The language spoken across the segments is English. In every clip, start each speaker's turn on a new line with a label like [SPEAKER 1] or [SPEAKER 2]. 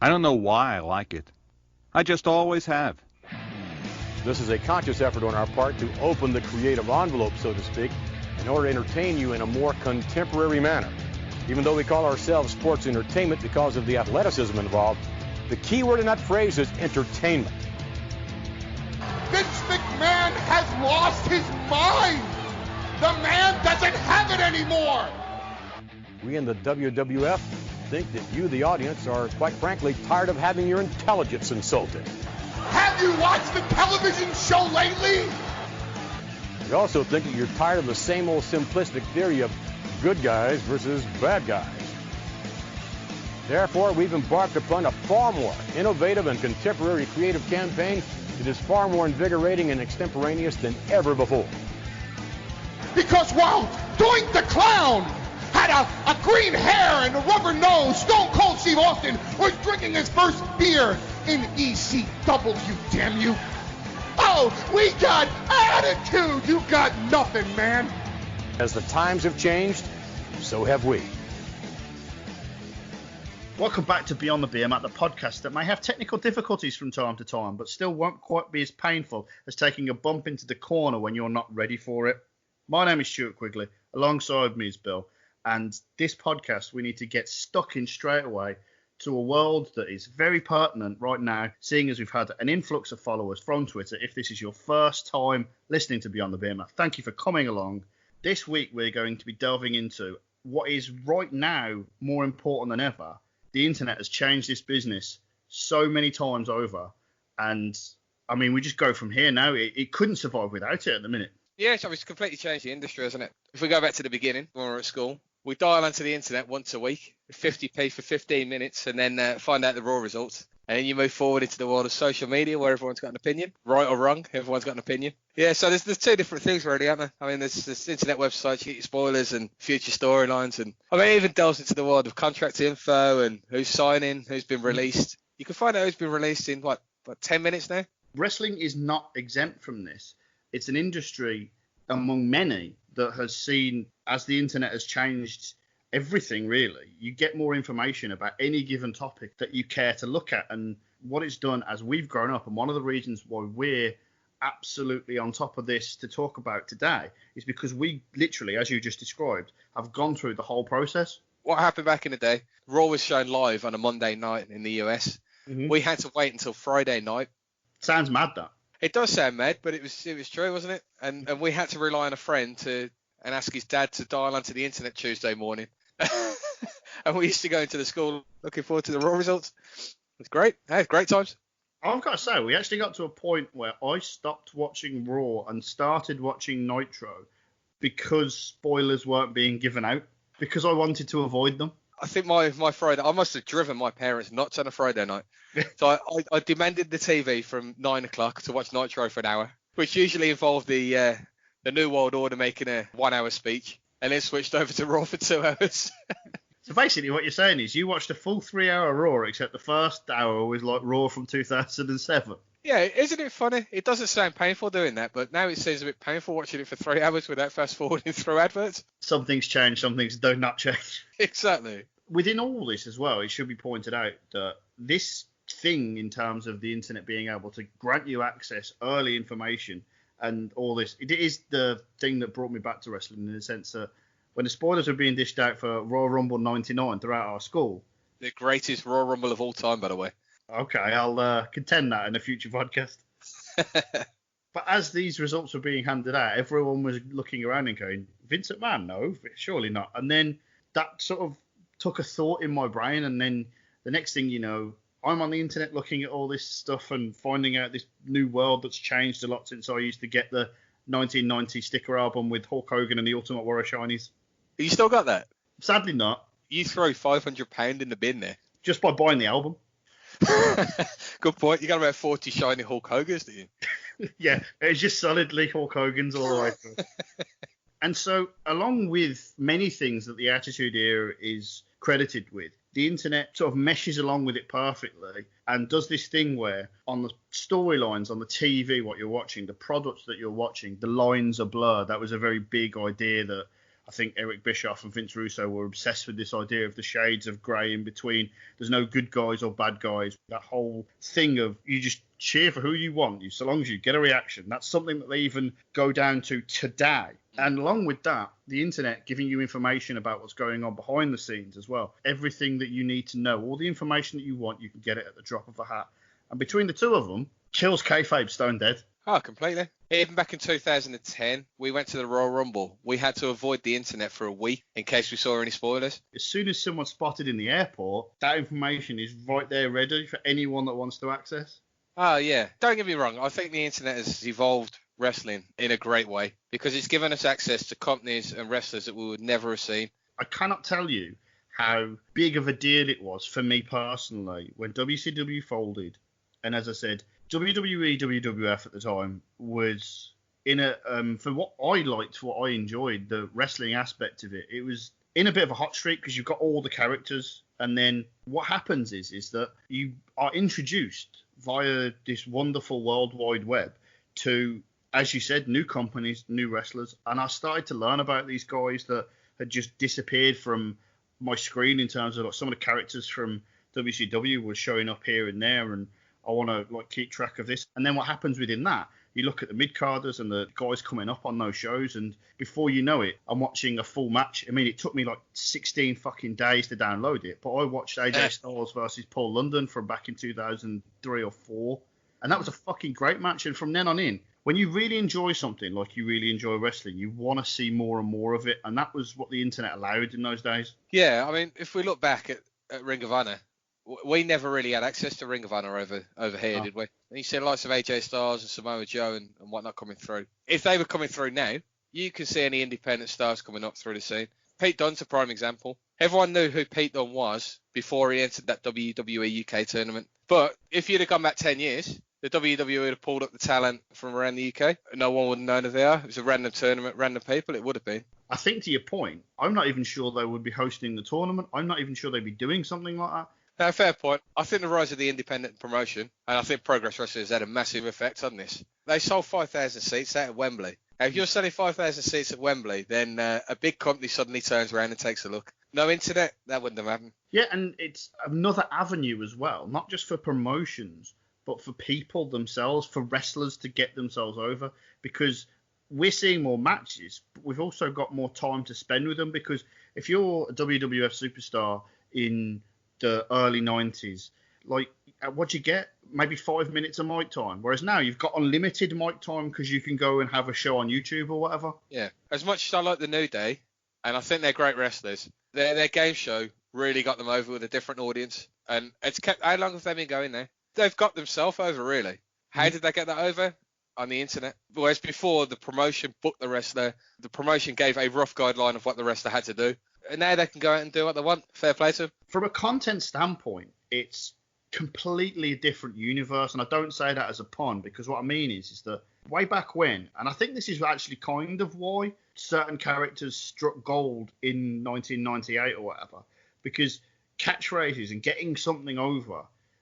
[SPEAKER 1] I don't know why I like it. I just always have.
[SPEAKER 2] This is a conscious effort on our part to open the creative envelope, so to speak, in order to entertain you in a more contemporary manner. Even though we call ourselves sports entertainment because of the athleticism involved, the key word in that phrase is entertainment.
[SPEAKER 3] Vince McMahon has lost his mind. The man doesn't have it anymore.
[SPEAKER 2] We in the WWF think that you, the audience, are quite frankly tired of having your intelligence insulted.
[SPEAKER 3] Have you watched the television show lately?
[SPEAKER 2] We also think that you're tired of the same old simplistic theory of good guys versus bad guys. Therefore, we've embarked upon a far more innovative and contemporary creative campaign that is far more invigorating and extemporaneous than ever before.
[SPEAKER 3] Because while Doink the Clown had a green hair and a rubber nose, Stone Cold Steve Austin was drinking his first beer in ECW, damn you. Oh, we got attitude. You got nothing, man.
[SPEAKER 2] As the times have changed, so have we.
[SPEAKER 4] Welcome back to Beyond the Beermat, the podcast that may have technical difficulties from time to time, but still won't quite be as painful as taking a bump into the corner when you're not ready for it. My name is Stuart Quigley. Alongside me is Bill. And this podcast, we need to get stuck in straight away to a world that is very pertinent right now, seeing as we've had an influx of followers from Twitter. If this is your first time listening to Beyond the Beermat, thank you for coming along. This week, we're going to be delving into what is right now more important than ever. The internet has changed this business so many times over. And, I mean, we just go from here now. It couldn't survive without it at the minute.
[SPEAKER 5] Yeah, so it's completely changed the industry, hasn't it? If we go back to the beginning, when we were at school, we dial onto the internet once a week, 50p for 15 minutes, and then find out the raw results. And then you move forward into the world of social media where everyone's got an opinion. Right or wrong, everyone's got an opinion. Yeah, so there's two different things really, aren't there? I mean, there's this internet websites, you get your spoilers and future storylines. And I mean, it even delves into the world of contract info and who's signing, who's been released. You can find out who's been released in, what 10 minutes now?
[SPEAKER 4] Wrestling is not exempt from this. It's an industry among many that has seen, as the internet has changed everything really, you get more information about any given topic that you care to look at. And what it's done as we've grown up, and one of the reasons why we're absolutely on top of this to talk about today, is because we literally, as you just described, have gone through the whole process.
[SPEAKER 5] What happened back in the day, Raw was shown live on a Monday night in the US.
[SPEAKER 4] Mm-hmm.
[SPEAKER 5] We had to wait until Friday night.
[SPEAKER 4] Sounds mad, that.
[SPEAKER 5] It does sound mad, but it was true, wasn't it? And we had to rely on a friend and ask his dad to dial onto the internet Tuesday morning. And we used to go into the school looking forward to the Raw results. It was great. Hey, great times.
[SPEAKER 4] I've got to say, we actually got to a point where I stopped watching Raw and started watching Nitro because spoilers weren't being given out, because I wanted to avoid them.
[SPEAKER 5] I think my Friday, I must have driven my parents nuts on a Friday night. So I demanded the TV from 9 o'clock to watch Nitro for an hour, which usually involved the New World Order making a 1 hour speech, and then switched over to Raw for 2 hours.
[SPEAKER 4] So basically what you're saying is you watched a full 3 hour Raw, except the first hour was like Raw from 2007.
[SPEAKER 5] Yeah, isn't it funny? It doesn't sound painful doing that, but now it seems a bit painful watching it for 3 hours without fast forwarding through adverts.
[SPEAKER 4] Some things change, some things do not change.
[SPEAKER 5] Exactly.
[SPEAKER 4] Within all this as well, it should be pointed out that this thing in terms of the internet being able to grant you access, early information, and all this, it is the thing that brought me back to wrestling in the sense that when the spoilers were being dished out for Royal Rumble 99 throughout our school.
[SPEAKER 5] The greatest Royal Rumble of all time, by the way.
[SPEAKER 4] Okay, I'll contend that in a future podcast. But as these results were being handed out, everyone was looking around and going, Vince McMahon? No, surely not. And then that sort of took a thought in my brain, and then the next thing you know, I'm on the internet looking at all this stuff and finding out this new world that's changed a lot since I used to get the 1990 sticker album with Hulk Hogan and the Ultimate Warrior shinies.
[SPEAKER 5] You still got that?
[SPEAKER 4] Sadly not.
[SPEAKER 5] You throw £500 in the bin there.
[SPEAKER 4] Just by buying the album.
[SPEAKER 5] Good point. You got about 40 shiny Hulk Hogan's, do you?
[SPEAKER 4] Yeah, it's just solidly Hulk Hogan's all the way through. And so, along with many things that the Attitude Era is credited with, the internet sort of meshes along with it perfectly and does this thing where on the storylines, on the TV, what you're watching, the products that you're watching, the lines are blurred. That was a very big idea that I think Eric Bischoff and Vince Russo were obsessed with this idea of the shades of grey in between. There's no good guys or bad guys. That whole thing of you just cheer for who you want, so long as you get a reaction. That's something that they even go down to today. And along with that, the internet giving you information about what's going on behind the scenes as well. Everything that you need to know, all the information that you want, you can get it at the drop of a hat. And between the two of them, kills kayfabe stone dead.
[SPEAKER 5] Oh, completely. Even back in 2010, we went to the Royal Rumble. We had to avoid the internet for a week in case we saw any spoilers.
[SPEAKER 4] As soon as someone's spotted in the airport, that information is right there ready for anyone that wants to access.
[SPEAKER 5] Oh, yeah. Don't get me wrong. I think the internet has evolved wrestling in a great way because it's given us access to companies and wrestlers that we would never have seen.
[SPEAKER 4] I cannot tell you how big of a deal it was for me personally when WCW folded. And as I said, WWE, WWF at the time was in a, for what I liked, what I enjoyed, the wrestling aspect of it, it was in a bit of a hot streak because you've got all the characters. And then what happens is that you are introduced via this wonderful World Wide Web to, as you said, new companies, new wrestlers. And I started to learn about these guys that had just disappeared from my screen in terms of like, some of the characters from WCW were showing up here and there. And I want to like keep track of this. And then what happens within that, you look at the mid-carders and the guys coming up on those shows, and before you know it, I'm watching a full match. I mean, it took me like 16 fucking days to download it, but I watched AJ Styles versus Paul London from back in 2003 or 4, and that was a fucking great match. And from then on in, when you really enjoy something, like you really enjoy wrestling, you want to see more and more of it, and that was what the internet allowed in those days.
[SPEAKER 5] Yeah, I mean, if we look back at Ring of Honor, we never really had access to Ring of Honor over here, did we? And you see the likes of AJ Styles and Samoa Joe and whatnot coming through. If they were coming through now, you can see any independent stars coming up through the scene. Pete Dunne's a prime example. Everyone knew who Pete Dunne was before he entered that WWE UK tournament. But if you'd have gone back 10 years, the WWE would have pulled up the talent from around the UK. No one would have known who they are. It was a random tournament, random people. It would have been.
[SPEAKER 4] I think to your point, I'm not even sure they would be hosting the tournament. I'm not even sure they'd be doing something like that.
[SPEAKER 5] No, fair point. I think the rise of the independent promotion, and I think Progress Wrestling has had a massive effect on this. They sold 5,000 seats out at Wembley. Now, if you're selling 5,000 seats at Wembley, then a big company suddenly turns around and takes a look. No internet, that wouldn't have happened.
[SPEAKER 4] Yeah, and it's another avenue as well, not just for promotions, but for people themselves, for wrestlers to get themselves over, because we're seeing more matches, but we've also got more time to spend with them, because if you're a WWF superstar in the early 90s, like what you get, maybe 5 minutes of mic time, whereas now you've got unlimited mic time because you can go and have a show on YouTube or whatever.
[SPEAKER 5] Yeah, as much as I like the New Day, and I think they're great wrestlers, their game show really got them over with a different audience, and it's kept. How long have they been going there? They've got themselves over, really. How did they get that over? On the internet. Whereas before, the promotion booked the wrestler, the promotion gave a rough guideline of what the wrestler had to do, and now they can go out and do what they want. Fair play to them.
[SPEAKER 4] From a content standpoint, it's completely a different universe, and I don't say that as a pun, because what I mean is that way back when, and I think this is actually kind of why certain characters struck gold in 1998 or whatever, because catchphrases and getting something over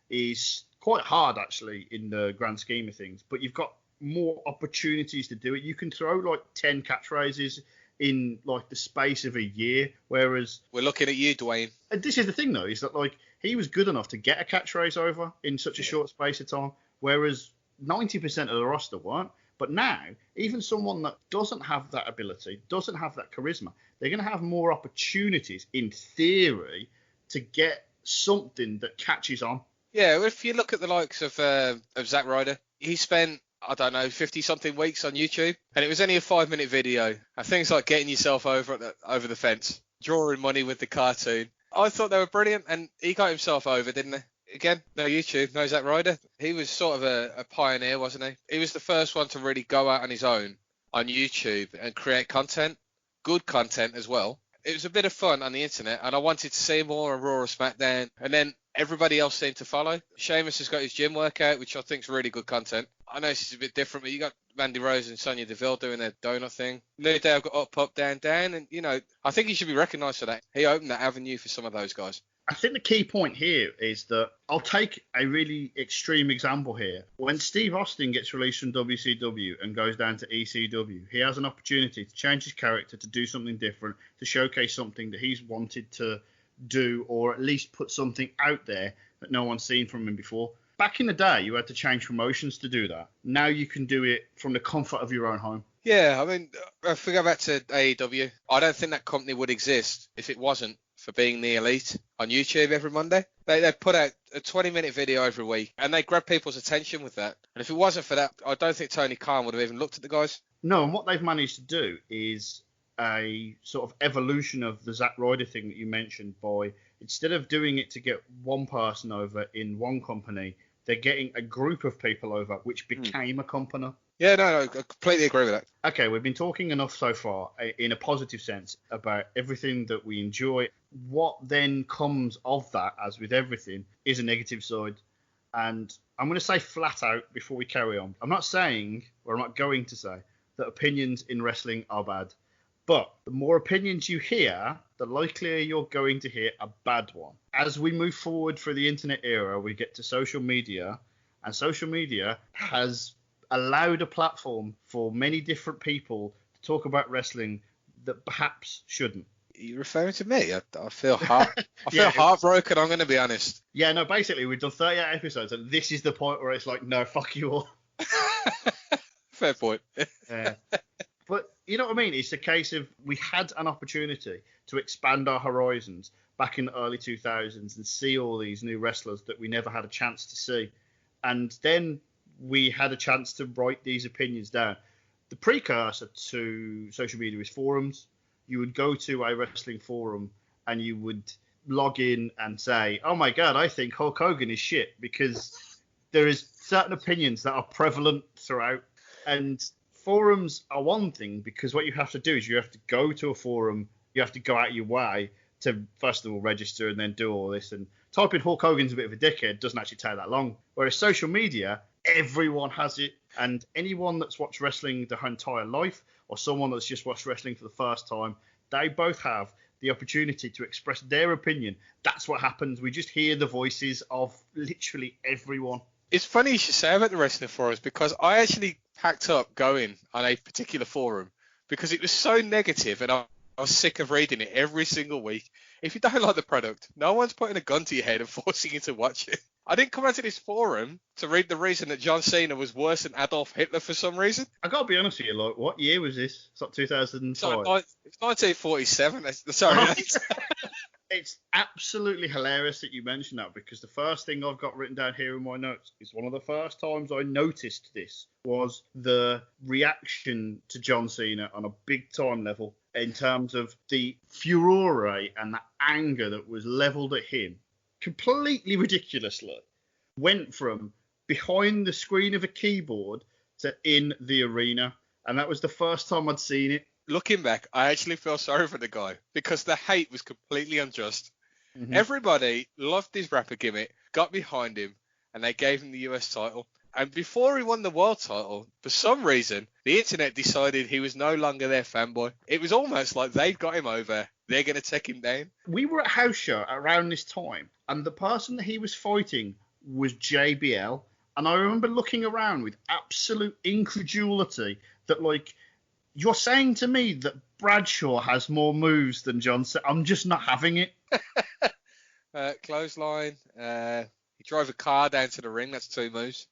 [SPEAKER 4] is quite hard actually in the grand scheme of things, but you've got more opportunities to do it. You can throw like 10 catchphrases in like the space of a year, whereas
[SPEAKER 5] we're looking at you, Dwayne.
[SPEAKER 4] And this is the thing though, is that like he was good enough to get a catchphrase over in such a short space of time, whereas 90% of the roster weren't. But now, even someone that doesn't have that ability, doesn't have that charisma, they're going to have more opportunities in theory to get something that catches on.
[SPEAKER 5] Yeah, if you look at the likes of Zack Ryder, he spent, I don't know, 50-something weeks on YouTube, and it was only a 5-minute video. And things like getting yourself over the fence, drawing money with the cartoon. I thought they were brilliant, and he got himself over, didn't he? Again, no YouTube, no Zack Ryder. He was sort of a pioneer, wasn't he? He was the first one to really go out on his own on YouTube and create content, good content as well. It was a bit of fun on the internet, and I wanted to see more on Raw or SmackDown, and then everybody else seemed to follow. Sheamus has got his gym workout, which I think is really good content. I know this is a bit different, but you got Mandy Rose and Sonya Deville doing their donut thing. New Day have got up, down, and, you know, I think he should be recognised for that. He opened that avenue for some of those guys.
[SPEAKER 4] I think the key point here is that I'll take a really extreme example here. When Steve Austin gets released from WCW and goes down to ECW, he has an opportunity to change his character, to do something different, to showcase something that he's wanted to do, or at least put something out there that no one's seen from him before. Back in the day, you had to change promotions to do that. Now you can do it from the comfort of your own home.
[SPEAKER 5] Yeah, I mean, if we go back to AEW, I don't think that company would exist if it wasn't for being the elite on YouTube every Monday. They put out a 20-minute video every week, and they grab people's attention with that. And if it wasn't for that, I don't think Tony Khan would have even looked at the guys.
[SPEAKER 4] No, and what they've managed to do is a sort of evolution of the Zack Ryder thing that you mentioned, by instead of doing it to get one person over in one company, they're getting a group of people over, which became a company.
[SPEAKER 5] Yeah, no, I completely agree with that.
[SPEAKER 4] Okay, we've been talking enough so far in a positive sense about everything that we enjoy. What then comes of that, as with everything, is a negative side. And I'm going to say flat out before we carry on, I'm not saying, or I'm not going to say, that opinions in wrestling are bad. But the more opinions you hear, the likelier you're going to hear a bad one. As we move forward through the internet era, we get to social media, and social media has allowed a platform for many different people to talk about wrestling that perhaps shouldn't.
[SPEAKER 5] Are you referring to me? I feel heartbroken, I'm going to be honest.
[SPEAKER 4] Yeah, no, basically, we've done 38 episodes, and this is the point where it's like, no, fuck you all.
[SPEAKER 5] Fair point.
[SPEAKER 4] But you know what I mean? It's a case of we had an opportunity to expand our horizons back in the early 2000s and see all these new wrestlers that we never had a chance to see. And then we had a chance to write these opinions down. The precursor to social media is forums. You would go to a wrestling forum and you would log in and say, oh my God, I think Hulk Hogan is shit, because there is certain opinions that are prevalent throughout. And forums are one thing, because what you have to do is you have to go to a forum, you have to go out of your way to first of all register and then do all this. And typing Hulk Hogan's a bit of a dickhead doesn't actually take that long. Whereas social media, everyone has it. And anyone that's watched wrestling their entire life, or someone that's just watched wrestling for the first time, they both have the opportunity to express their opinion. That's what happens. We just hear the voices of literally everyone.
[SPEAKER 5] It's funny you should say about the wrestling forums, because I actually packed up going on a particular forum because it was so negative, and I was sick of reading it every single week. If you don't like the product, no one's putting a gun to your head and forcing you to watch it. I didn't come onto this forum to read the reason that John Cena was worse than Adolf Hitler for some reason.
[SPEAKER 4] I gotta be honest with you, like, what year was this? It's like 2005.
[SPEAKER 5] It's 1947. Sorry.
[SPEAKER 4] It's absolutely hilarious that you mentioned that, because the first thing I've got written down here in my notes is one of the first times I noticed this was the reaction to John Cena on a big time level, in terms of the furore and the anger that was leveled at him. Completely ridiculously went from behind the screen of a keyboard to in the arena. And that was the first time I'd seen it.
[SPEAKER 5] Looking back, I actually feel sorry for the guy, because the hate was completely unjust.
[SPEAKER 4] Mm-hmm.
[SPEAKER 5] Everybody loved his rapper gimmick, got behind him, and they gave him the US title. And before he won the world title, for some reason, the internet decided he was no longer their fanboy. It was almost like they'd got him over. They're going to take him down.
[SPEAKER 4] We were at house show around this time, and the person that he was fighting was JBL. And I remember looking around with absolute incredulity that, like, you're saying to me that Bradshaw has more moves than John Cena. I'm just not having it.
[SPEAKER 5] Clothesline. He drove a car down to the ring. That's 2 moves.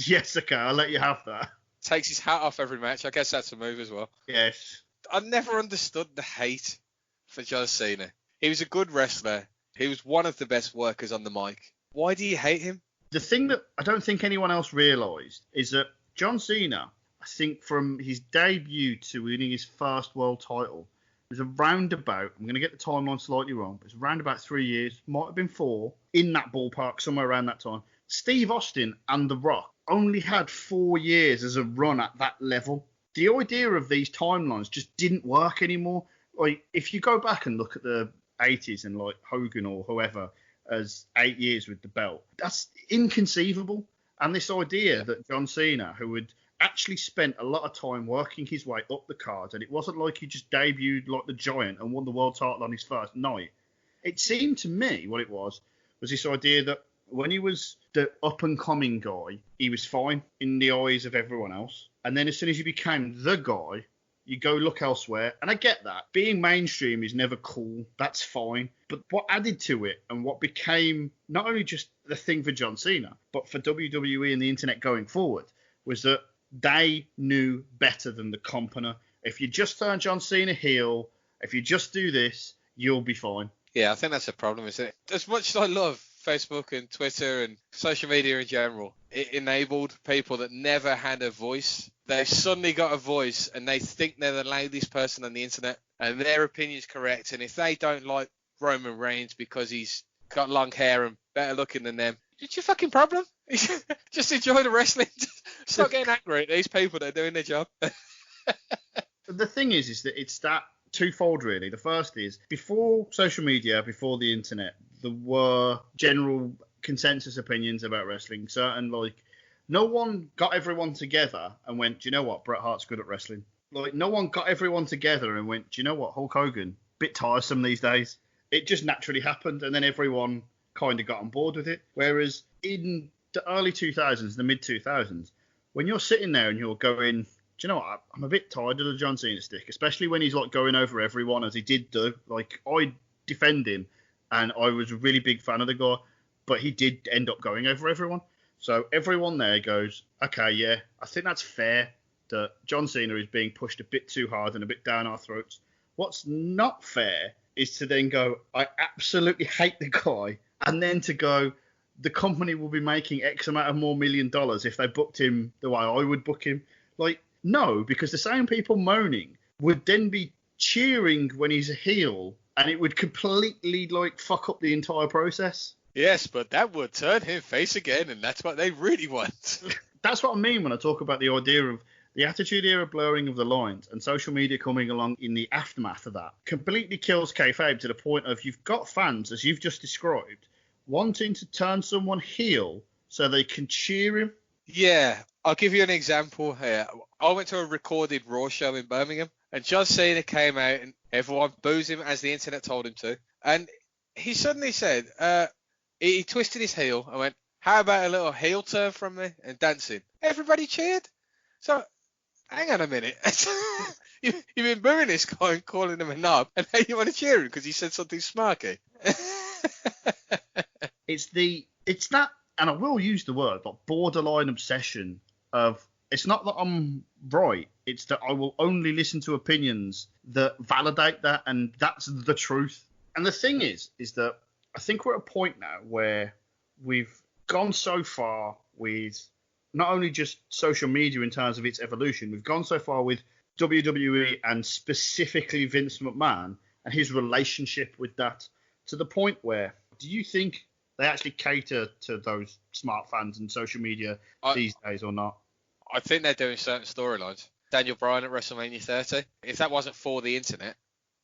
[SPEAKER 4] Yes, okay, I'll let you have that.
[SPEAKER 5] Takes his hat off every match. I guess that's a move as well.
[SPEAKER 4] Yes.
[SPEAKER 5] I never understood the hate for John Cena. He was a good wrestler. He was one of the best workers on the mic. Why do you hate him? The
[SPEAKER 4] thing that I don't think anyone else realised is that John Cena, I think from his debut to winning his first world title, it was around about, I'm going to get the timeline slightly wrong, but it's around about 3 years, might have been 4, in that ballpark, somewhere around that time. Steve Austin and The Rock only had 4 years as a run at that level. The idea of these timelines just didn't work anymore. Like, if you go back and look at the 80s and like Hogan or whoever as 8 years with the belt, that's inconceivable. And this idea that John Cena, who had actually spent a lot of time working his way up the card, and it wasn't like he just debuted like the Giant and won the world title on his first night. It seemed to me what it was this idea that when he was the up-and-coming guy, he was fine in the eyes of everyone else. And then as soon as you became the guy, you go look elsewhere. And I get that. Being mainstream is never cool. That's fine. But what added to it and what became not only just the thing for John Cena, but for WWE and the internet going forward, was that they knew better than the company. If you just turn John Cena heel, if you just do this, you'll be fine.
[SPEAKER 5] Yeah, I think that's a problem, isn't it? As much as I love Facebook and Twitter and social media in general, it enabled people that never had a voice. They've suddenly got a voice and they think they're the loudest person on the internet and their opinion's correct. And if they don't like Roman Reigns because he's got long hair and better looking than them, it's your fucking problem. Just enjoy the wrestling. Stop getting angry at these people that are doing their job.
[SPEAKER 4] The thing is that it's that twofold, really. The first is, before social media, before the internet, there were general consensus opinions about wrestling. Certain, like, no one got everyone together and went, do you know what, Bret Hart's good at wrestling. Like, no one got everyone together and went, do you know what, Hulk Hogan, bit tiresome these days. It just naturally happened, and then everyone kind of got on board with it. Whereas in the early 2000s, the mid-2000s, when you're sitting there and you're going, do you know what, I'm a bit tired of the John Cena stick, especially when he's like going over everyone as he did do. Like, I defend him, and I was a really big fan of the guy, but he did end up going over everyone. So everyone there goes, okay, yeah, I think that's fair that John Cena is being pushed a bit too hard and a bit down our throats. What's not fair is to then go, I absolutely hate the guy, and then to go, the company will be making X amount of more $1 million if they booked him the way I would book him. Like, no, because the same people moaning would then be cheering when he's a heel, and it would completely, like, fuck up the entire process.
[SPEAKER 5] Yes, but that would turn him face again, and that's what they really want.
[SPEAKER 4] That's what I mean when I talk about the idea of the Attitude Era blurring of the lines and social media coming along in the aftermath of that. Completely kills kayfabe to the point of you've got fans, as you've just described, wanting to turn someone heel so they can cheer him.
[SPEAKER 5] Yeah, I'll give you an example here. I went to a recorded Raw show in Birmingham, and John Cena came out, and everyone boos him as the internet told him to. And he suddenly said, he twisted his heel and went, how about a little heel turn from me and dancing? Everybody cheered. So, hang on a minute. You've been booing this guy and calling him a knob, and now you want to cheer him because he said something smarky.
[SPEAKER 4] It's that, and I will use the word, but borderline obsession of, it's not that I'm right, it's that I will only listen to opinions that validate that, and that's the truth. And the thing is that I think we're at a point now where we've gone so far with not only just social media in terms of its evolution, we've gone so far with WWE and specifically Vince McMahon and his relationship with that, to the point where, do you think they actually cater to those smart fans and social media these days or not?
[SPEAKER 5] I think they're doing certain storylines. Daniel Bryan at WrestleMania 30. If that wasn't for the internet,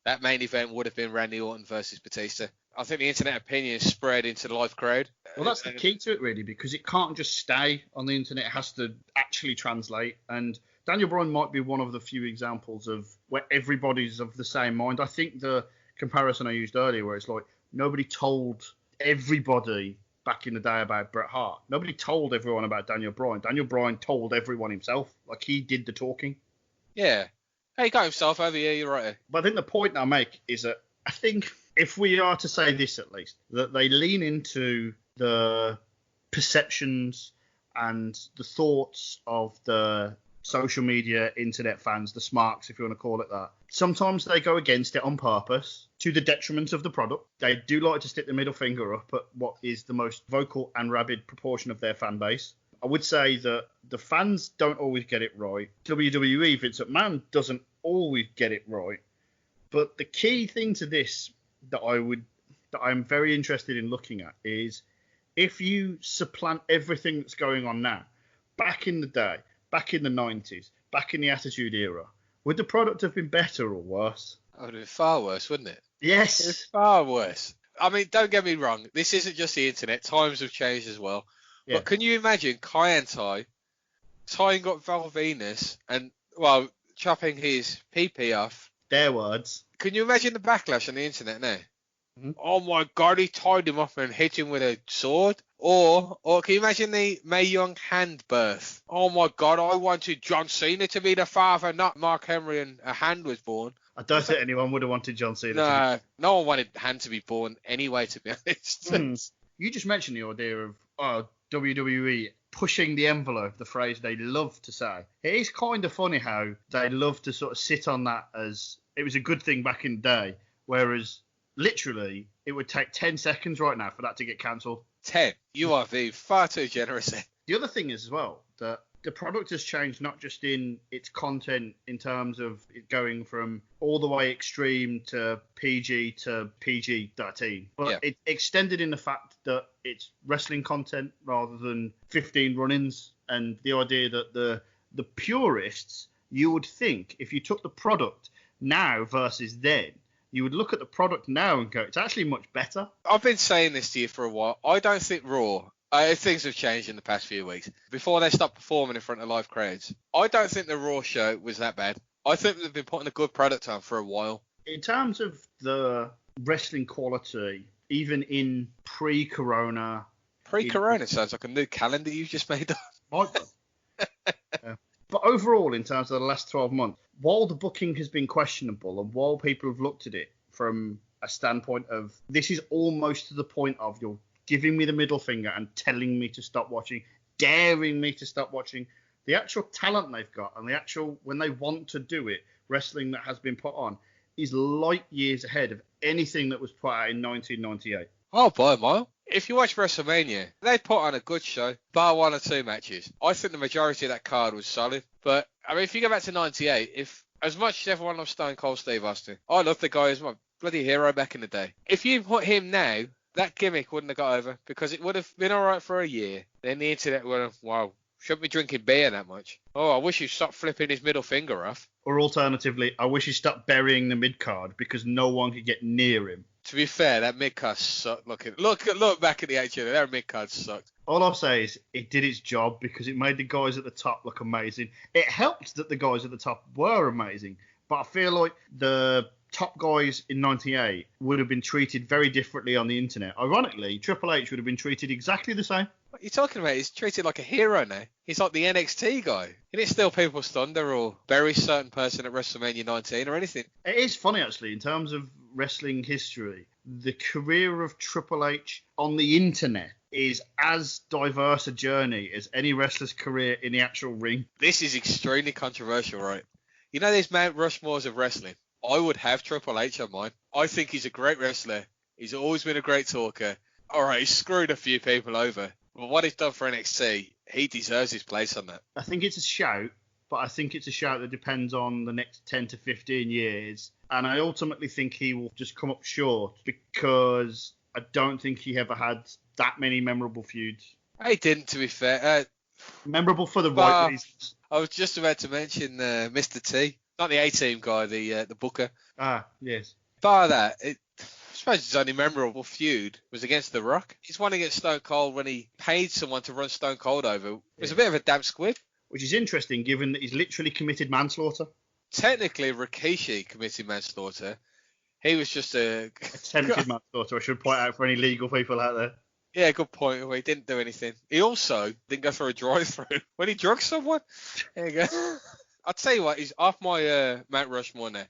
[SPEAKER 5] that main event would have been Randy Orton versus Batista. I think the internet opinion is spread into the live crowd.
[SPEAKER 4] Well, that's the key to it, really, because it can't just stay on the internet. It has to actually translate. And Daniel Bryan might be one of the few examples of where everybody's of the same mind. I think the comparison I used earlier, where it's like nobody told everybody back in the day about Bret Hart. Nobody told everyone about Daniel Bryan. Daniel Bryan told everyone himself. Like, he did the talking.
[SPEAKER 5] Yeah. He got himself over here, you're right.
[SPEAKER 4] But I think the point I make is that I think, if we are to say this at least, that they lean into the perceptions and the thoughts of the social media, internet fans, the smarks, if you want to call it that. Sometimes they go against it on purpose to the detriment of the product. They do like to stick the middle finger up at what is the most vocal and rabid proportion of their fan base. I would say that the fans don't always get it right. WWE, Vince McMahon, doesn't always get it right. But the key thing to this that I'm very interested in looking at is, if you supplant everything that's going on now, back in the day, back in the 90s, back in the Attitude Era, would the product have been better or worse?
[SPEAKER 5] It would have been far worse, wouldn't it?
[SPEAKER 4] Yes.
[SPEAKER 5] It's far worse. I mean, don't get me wrong. This isn't just the internet. Times have changed as well. Yeah. But can you imagine Kai and Tai tying up Val Venus and, well, chopping his PP off?
[SPEAKER 4] Their words.
[SPEAKER 5] Can you imagine the backlash on the internet now? Oh my God, he tied him up and hit him with a sword. Or can you imagine the Mae Young hand birth? Oh my God, I wanted John Cena to be the father, not Mark Henry, and a hand was born.
[SPEAKER 4] I don't think anyone would have wanted John Cena to be.
[SPEAKER 5] No one wanted hand to be born anyway, to be honest.
[SPEAKER 4] You just mentioned the idea of WWE pushing the envelope, the phrase they love to say. It is kind of funny how they love to sort of sit on that as it was a good thing back in the day, whereas literally it would take 10 seconds right now for that to get cancelled.
[SPEAKER 5] 10. You are being far too generous.
[SPEAKER 4] The other thing is as well that the product has changed not just in its content in terms of it going from all the way extreme to PG to PG-13, but it extended in the fact that it's wrestling content rather than 15 run-ins, and the idea that the purists, you would think if you took the product now versus then, you would look at the product now and go, it's actually much better.
[SPEAKER 5] I've been saying this to you for a while. I don't think Raw, things have changed in the past few weeks. Before they stopped performing in front of live crowds, I don't think the Raw show was that bad. I think they've been putting a good product on for a while.
[SPEAKER 4] In terms of the wrestling quality, even in pre-corona...
[SPEAKER 5] Pre-corona sounds like a new calendar you've just made up.
[SPEAKER 4] But overall, in terms of the last 12 months, while the booking has been questionable and while people have looked at it from a standpoint of this is almost to the point of you're giving me the middle finger and telling me to stop watching, daring me to stop watching, the actual talent they've got and the actual, when they want to do it, wrestling that has been put on is light years ahead of anything that was put out in 1998.
[SPEAKER 5] Oh, by a mile. If you watch WrestleMania, they put on a good show, bar 1 or 2 matches. I think the majority of that card was solid. But, I mean, if you go back to 98, if as much as everyone loves Stone Cold Steve Austin, I love the guy as my bloody hero back in the day. If you put him now, that gimmick wouldn't have got over because it would have been all right for a year. Then the internet would have, wow, shouldn't be drinking beer that much. Oh, I wish he'd stop flipping his middle finger off.
[SPEAKER 4] Or alternatively, I wish he stopped burying the mid-card because no one could get near him.
[SPEAKER 5] To be fair, that mid-card sucked. Look back at the HM, their mid-card sucked.
[SPEAKER 4] All I'll say is it did its job because it made the guys at the top look amazing. It helped that the guys at the top were amazing, but I feel like the top guys in 98 would have been treated very differently on the internet. Ironically, Triple H would have been treated exactly the same.
[SPEAKER 5] What are you talking about? He's treated like a hero now. He's like the NXT guy. He didn't steal people's thunder or bury a certain person at WrestleMania 19 or anything.
[SPEAKER 4] It is funny, actually, in terms of wrestling history, the career of Triple H on the internet is as diverse a journey as any wrestler's career in the actual ring.
[SPEAKER 5] This is extremely controversial, right? You know these Mount Rushmores of wrestling? I would have Triple H on mine. I think he's a great wrestler. He's always been a great talker. All right, he's screwed a few people over. But what he's done for NXT, he deserves his place on that.
[SPEAKER 4] I think it's a shout, but I think it's a shout that depends on the next 10 to 15 years. And I ultimately think he will just come up short because I don't think he ever had that many memorable feuds.
[SPEAKER 5] He didn't, to be fair.
[SPEAKER 4] Memorable for the right reasons.
[SPEAKER 5] I was just about to mention Mr. T. Not the A-Team guy, the Booker.
[SPEAKER 4] Ah, yes.
[SPEAKER 5] Bar that, I suppose his only memorable feud was against The Rock. He's one against Stone Cold when he paid someone to run Stone Cold over. It was a bit of a damp squib.
[SPEAKER 4] Which is interesting, given that he's literally committed manslaughter.
[SPEAKER 5] Technically, Rikishi committed manslaughter. He was just
[SPEAKER 4] attempted manslaughter, I should point out for any legal people out there.
[SPEAKER 5] Yeah, good point. He didn't do anything. He also didn't go through a drive-through when he drugged someone. There you go. I'll tell you what, he's off my Mount Rushmore now.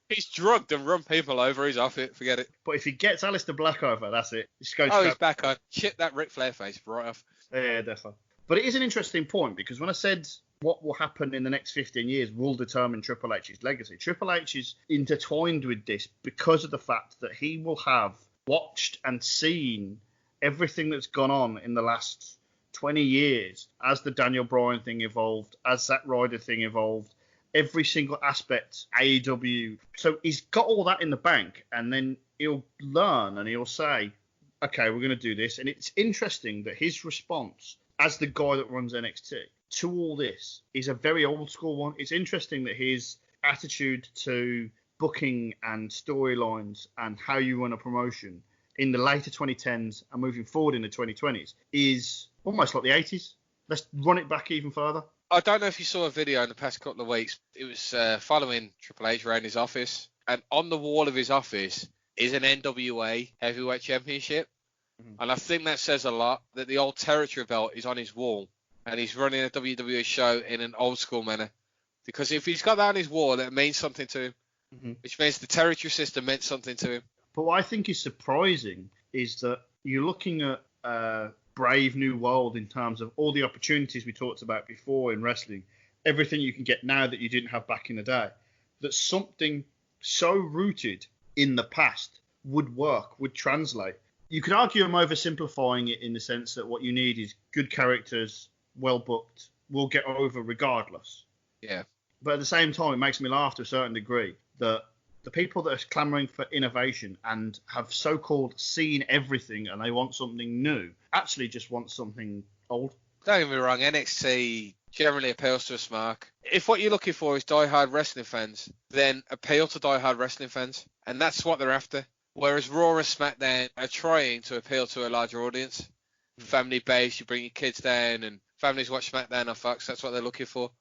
[SPEAKER 5] He's drugged and run people over. He's off it. Forget it.
[SPEAKER 4] But if he gets Aleister Black over, that's it.
[SPEAKER 5] He's back on. Chip that Ric Flair face right off.
[SPEAKER 4] Yeah, definitely. But it is an interesting point because when I said what will happen in the next 15 years will determine Triple H's legacy, Triple H is intertwined with this because of the fact that he will have watched and seen everything that's gone on in the last 20 years as the Daniel Bryan thing evolved, as Zack Ryder thing evolved, every single aspect, AEW. So he's got all that in the bank, and then he'll learn and he'll say, okay, we're going to do this. And it's interesting that his response as the guy that runs NXT to all this is a very old school one. It's interesting that his attitude to booking and storylines and how you run a promotion in the later 2010s and moving forward in the 2020s is almost like the 80s. Let's run it back even further.
[SPEAKER 5] I don't know if you saw a video in the past couple of weeks. It was following Triple H around his office, and on the wall of his office is an NWA heavyweight championship.
[SPEAKER 4] Mm-hmm.
[SPEAKER 5] And I think that says a lot, that the old territory belt is on his wall and he's running a WWE show in an old school manner. Because if he's got that on his wall, it means something to him,
[SPEAKER 4] Mm-hmm.
[SPEAKER 5] which means the territory system meant something to him.
[SPEAKER 4] But what I think is surprising is that you're looking at a brave new world in terms of all the opportunities we talked about before in wrestling, everything you can get now that you didn't have back in the day, that something so rooted in the past would work, would translate. You could argue I'm oversimplifying it in the sense that what you need is good characters, well booked, will get over regardless.
[SPEAKER 5] Yeah.
[SPEAKER 4] But at the same time, it makes me laugh to a certain degree that the people that are clamoring for innovation and have so-called seen everything and they want something new actually just want something old.
[SPEAKER 5] Don't get me wrong, NXT generally appeals to us, Mark. If what you're looking for is die-hard wrestling fans, then appeal to die-hard wrestling fans. And that's what they're after. Whereas Raw and SmackDown are trying to appeal to a larger audience. Family base, you bring your kids down and families watch SmackDown on Fox. That's what they're looking for.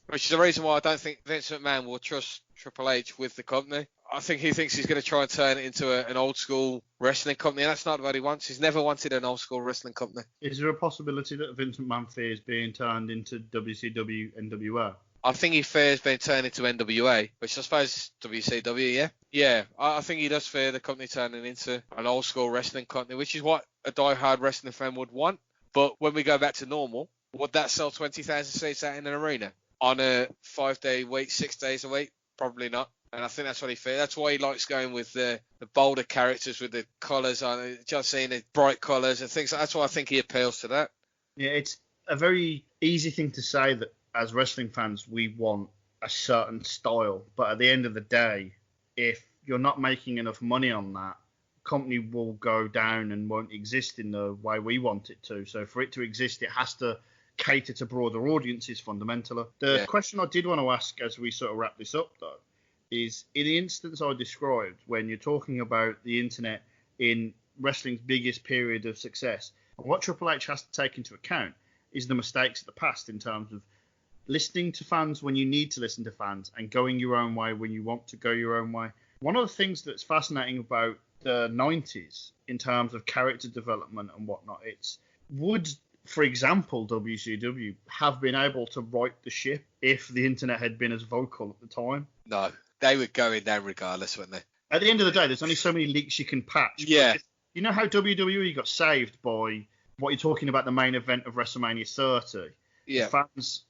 [SPEAKER 5] Which is the reason why I don't think Vince McMahon will trust Triple H with the company. I think he thinks he's going to try and turn it into an old school wrestling company, and that's not what he wants. He's never wanted an old school wrestling company.
[SPEAKER 4] Is there a possibility that Vince McMahon fears being turned into WCW NWO?
[SPEAKER 5] I think he fears being turned into NWA, which I suppose is WCW, yeah? Yeah, I think he does fear the company turning into an old school wrestling company, which is what a die-hard wrestling fan would want. But when we go back to normal, would that sell 20,000 seats out in an arena? On a 5-day week, 6 days a week? Probably not. And I think that's what he fears. That's why he likes going with the bolder characters with the colours on, just seeing the bright colours and things. That's why I think he appeals to that.
[SPEAKER 4] Yeah, it's a very easy thing to say that as wrestling fans, we want a certain style. But at the end of the day, if you're not making enough money on that, the company will go down and won't exist in the way we want it to. So for it to exist, it has to cater to broader audiences fundamentally. The question I did want to ask as we sort of wrap this up, though, is in the instance I described, when you're talking about the internet in wrestling's biggest period of success, what Triple H has to take into account is the mistakes of the past in terms of listening to fans when you need to listen to fans and going your own way when you want to go your own way. One of the things that's fascinating about the 90s in terms of character development and whatnot, for example, WCW have been able to right the ship if the internet had been as vocal at the time?
[SPEAKER 5] No, they were going down regardless, weren't they?
[SPEAKER 4] At the end of the day, there's only so many leaks you can patch.
[SPEAKER 5] Yeah.
[SPEAKER 4] You know how WWE got saved by what you're talking about, the main event of WrestleMania 30?
[SPEAKER 5] Yeah.
[SPEAKER 4] The fans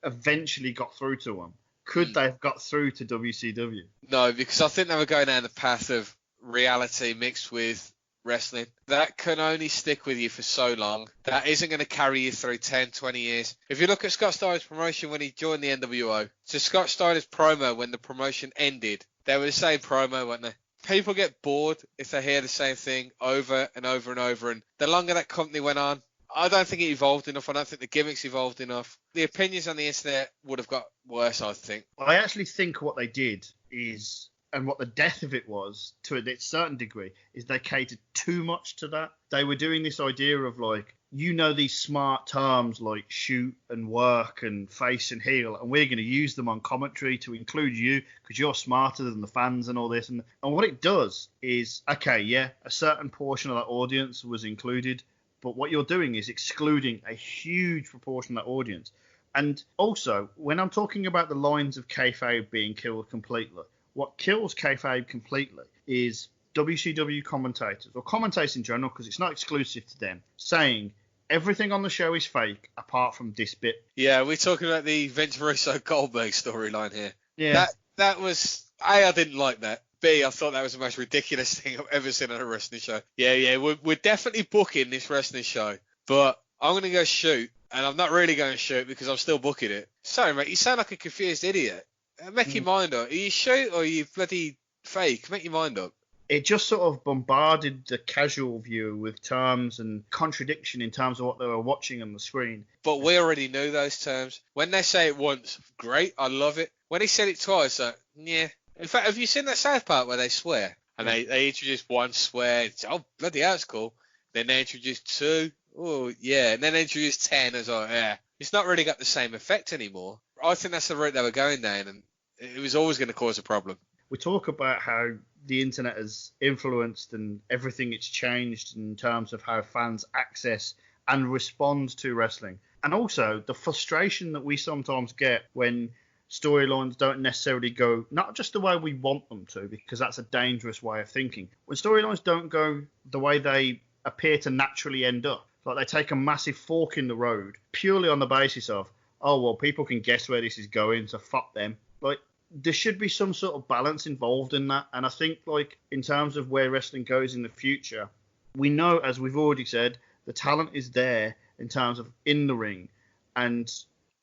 [SPEAKER 4] eventually got through to them. Could they have got through to WCW?
[SPEAKER 5] No, because I think they were going down the path of reality mixed with wrestling. That can only stick with you for so long. That isn't going to carry you through 10, 20 years. If you look at Scott Steiner's promotion when he joined the NWO, to Scott Steiner's promo when the promotion ended, they were the same promo, weren't they? People get bored if they hear the same thing over and over and over. And the longer that company went on, I don't think it evolved enough. I don't think the gimmicks evolved enough. The opinions on the internet would have got worse, I think.
[SPEAKER 4] I actually think what they did is, and what the death of it was, to a certain degree, is they catered too much to that. They were doing this idea of like, these smart terms like shoot and work and face and heel, and we're going to use them on commentary to include you because you're smarter than the fans and all this. And what it does is, okay, yeah, a certain portion of that audience was included, but what you're doing is excluding a huge proportion of that audience. And also, when I'm talking about the lines of kayfabe being killed completely, what kills kayfabe completely is WCW commentators, or commentators in general, because it's not exclusive to them, saying everything on the show is fake apart from this bit.
[SPEAKER 5] Yeah, we're talking about the Vince Russo Goldberg storyline here.
[SPEAKER 4] Yeah.
[SPEAKER 5] That was, I didn't like that. B, I thought that was the most ridiculous thing I've ever seen on a wrestling show. Yeah, we're definitely booking this wrestling show, but I'm going to go shoot, and I'm not really going to shoot because I'm still booking it. Sorry, mate, you sound like a confused idiot. Make your mind up. Are you shoot or are you bloody fake? Make your mind up.
[SPEAKER 4] It just sort of bombarded the casual viewer with terms and contradiction in terms of what they were watching on the screen.
[SPEAKER 5] But we already knew those terms. When they say it once, great, I love it. When he said it twice, yeah. In fact, have you seen that South Park where they swear? And they introduce one swear, it's, oh, bloody hell, that's cool. Then they introduce two, oh, yeah. And then they introduce 10, as like, yeah. It's not really got the same effect anymore. I think that's the route they were going down, and it was always going to cause a problem.
[SPEAKER 4] We talk about how the internet has influenced and everything it's changed in terms of how fans access and respond to wrestling. And also the frustration that we sometimes get when storylines don't necessarily go not just the way we want them to, because that's a dangerous way of thinking. When storylines don't go the way they appear to naturally end up, like they take a massive fork in the road purely on the basis of, oh, well, people can guess where this is going, so fuck them. Like, there should be some sort of balance involved in that. And I think, like, in terms of where wrestling goes in the future, we know, as we've already said, the talent is there in terms of in the ring. And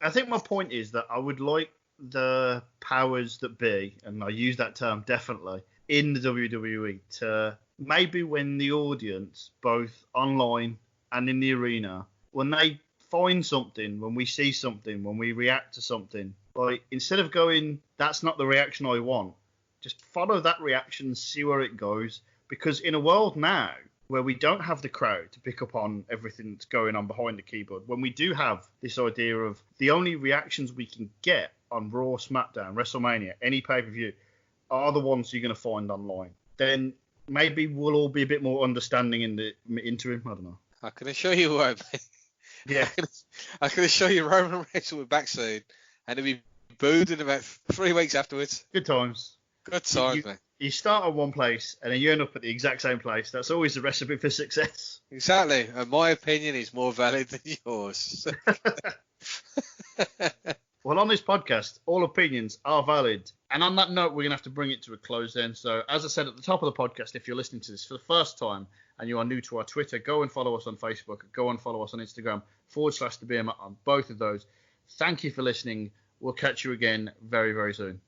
[SPEAKER 4] I think my point is that I would like the powers that be, and I use that term definitely, in the WWE to maybe when the audience, both online and in the arena, when they find something, when we see something, when we react to something, like, instead of going, that's not the reaction I want, just follow that reaction and see where it goes. Because in a world now where we don't have the crowd to pick up on everything that's going on behind the keyboard, when we do have this idea of the only reactions we can get on Raw, SmackDown, WrestleMania, any pay-per-view, are the ones you're going to find online, then maybe we'll all be a bit more understanding in the interim. I don't know.
[SPEAKER 5] I can assure you what, mate.
[SPEAKER 4] Yeah.
[SPEAKER 5] I can assure you Roman Reigns will be back soon, and he'll be booed in about 3 weeks afterwards.
[SPEAKER 4] Good times.
[SPEAKER 5] Good times, mate.
[SPEAKER 4] You start at one place and then you end up at the exact same place. That's always the recipe for success.
[SPEAKER 5] Exactly. And my opinion is more valid than yours.
[SPEAKER 4] Well, on this podcast, all opinions are valid. And on that note, we're going to have to bring it to a close then. So, as I said at the top of the podcast, if you're listening to this for the first time and you are new to our Twitter, go and follow us on Facebook. Go and follow us on Instagram, /The Beermat on both of those. Thank you for listening. We'll catch you again very, very soon.